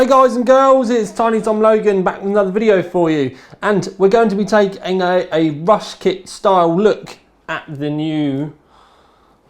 Hey guys and girls, it's Tiny Tom Logan back with another video for you, and we're going to be taking a rush kit style look at the new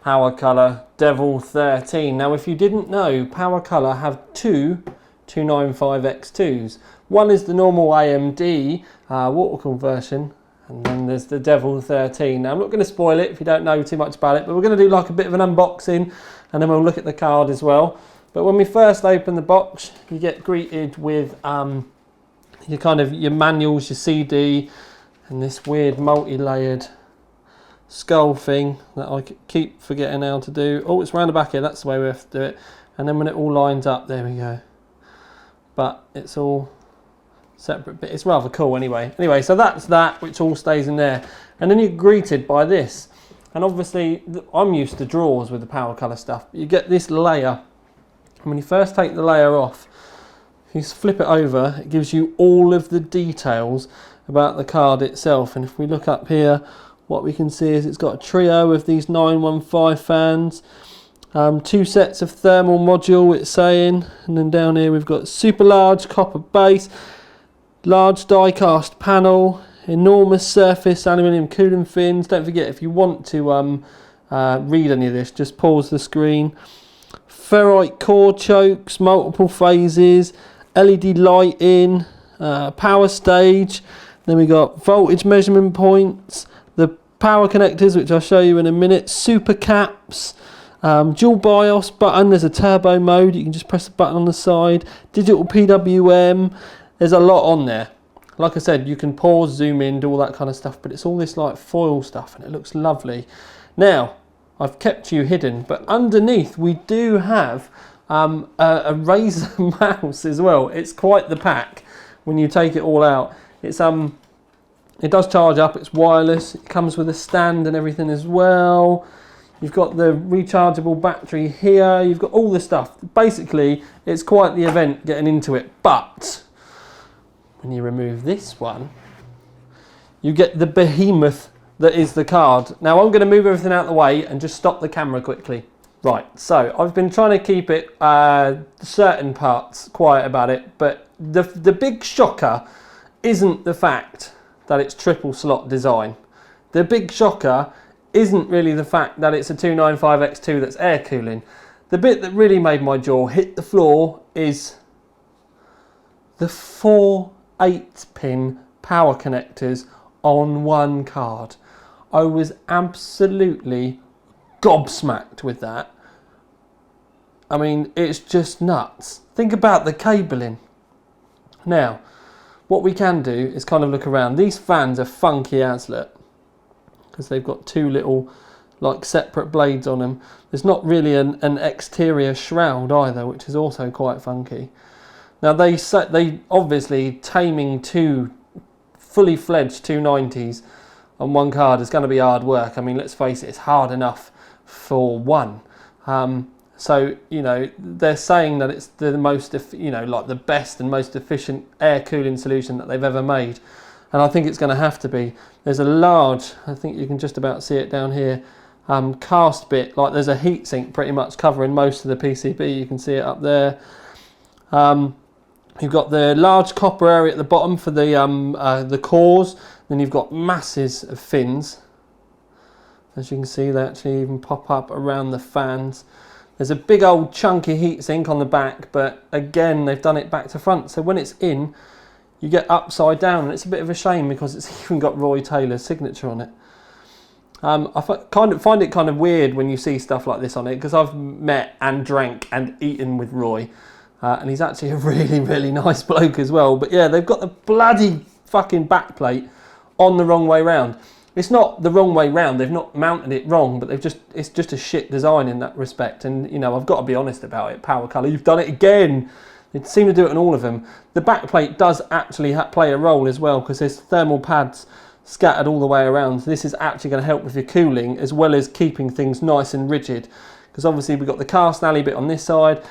Powercolor Devil13. Now if you didn't know, Powercolor have two 295X2s. One is the normal AMD watercooled version, and then there's the Devil13. Now I'm not going to spoil it if you don't know too much about it, but we're going to do like a bit of an unboxing and then we'll look at the card as well. But when we first open the box, you get greeted with your manuals, your CD, and this weird multi-layered skull thing that I keep forgetting how to do. Oh, it's round the back here, that's the way we have to do it. And then when it all lines up, there we go. But it's all separate bit. It's rather cool anyway. Anyway, so that's that, which all stays in there. And then you're greeted by this. And obviously, I'm used to drawers with the Powercolor stuff. You get this layer. And when you first take the layer off, if you flip it over, it gives you all of the details about the card itself. And if we look up here, what we can see is it's got a trio of these 915 fans, 2 sets of thermal module, it's saying, and then down here we've got super large copper base, large die cast panel, enormous surface aluminium cooling fins. Don't forget, if you want to read any of this, just pause the screen. Ferrite core chokes, multiple phases, LED lighting, power stage. Then we got voltage measurement points, the power connectors, which I'll show you in a minute, super caps, dual BIOS button. There's a turbo mode, you can just press the button on the side, digital PWM. There's a lot on there. Like I said, you can pause, zoom in, do all that kind of stuff, but it's all this like foil stuff and it looks lovely. Now, I've kept you hidden, but underneath we do have a Razer mouse as well. It's quite the pack when you take it all out. It's it does charge up, it's wireless, it comes with a stand and everything as well. You've got the rechargeable battery here, you've got all the stuff. Basically, it's quite the event getting into it, but when you remove this one, you get the behemoth that is the card. Now I'm going to move everything out of the way and just stop the camera quickly. Right, so I've been trying to keep it certain parts quiet about it, but the big shocker isn't the fact that it's triple slot design. The big shocker isn't really the fact that it's a 295X2 that's air cooling. The bit that really made my jaw hit the floor is the 4 8-pin power connectors on one card. I was absolutely gobsmacked with that. I mean, it's just nuts. Think about the cabling. Now, what we can do is kind of look around. These fans are funky as look, because they've got 2 little like separate blades on them. There's not really an exterior shroud either, which is also quite funky. Now they obviously taming 2 fully fledged 290s on one card is going to be hard work. I mean, let's face it, it's hard enough for one. So, you know, they're saying that it's the most, like the best and most efficient air cooling solution that they've ever made. And I think it's going to have to be. There's a large, I think you can just about see it down here, cast bit, like there's a heatsink pretty much covering most of the PCB. You can see it up there. You've got the large copper area at the bottom for the cores. Then you've got masses of fins. As you can see, they actually even pop up around the fans. There's a big old chunky heatsink on the back, but again, they've done it back to front. So when it's in, you get upside down, and it's a bit of a shame because it's even got Roy Taylor's signature on it. I find it kind of weird when you see stuff like this on it, because I've met and drank and eaten with Roy. And he's actually a really, really nice bloke as well. But yeah, they've got the bloody fucking backplate on the wrong way round. It's not the wrong way round. They've not mounted it wrong, but it's just a shit design in that respect. And, you know, I've got to be honest about it. Powercolor, you've done it again. They seem to do it on all of them. The backplate does actually play a role as well, because there's thermal pads scattered all the way around. So this is actually going to help with your cooling, as well as keeping things nice and rigid. Because obviously we've got the cast alley bit on this side.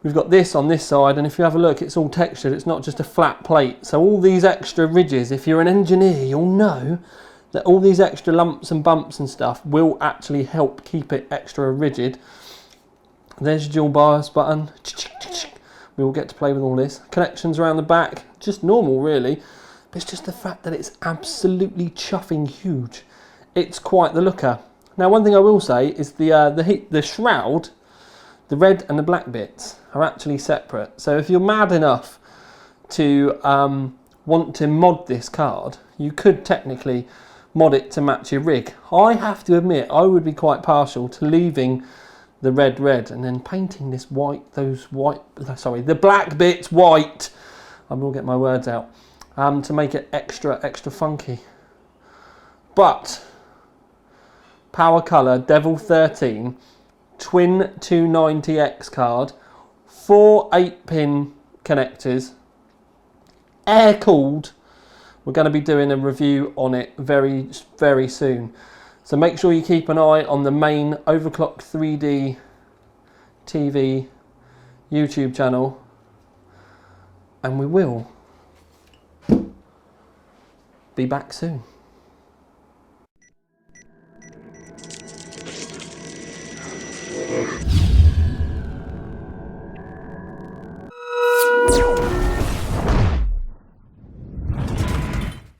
We've got this on this side, and if you have a look, it's all textured. It's not just a flat plate. So all these extra ridges, if you're an engineer, you'll know that all these extra lumps and bumps and stuff will actually help keep it extra rigid. There's your dual BIOS button. We will get to play with all this. Connections around the back, just normal really. But it's just the fact that it's absolutely chuffing huge. It's quite the looker. Now, one thing I will say is the shroud, the red and the black bits are actually separate. So if you're mad enough to want to mod this card, you could technically mod it to match your rig. I have to admit, I would be quite partial to leaving the red and then painting this white, the black bits white. I will get my words out, to make it extra funky. But Powercolor Devil13 twin 290X card, 4 8-pin connectors, air cooled. We're going to be doing a review on it very soon. So make sure you keep an eye on the main Overclock 3D TV YouTube channel, and we will be back soon.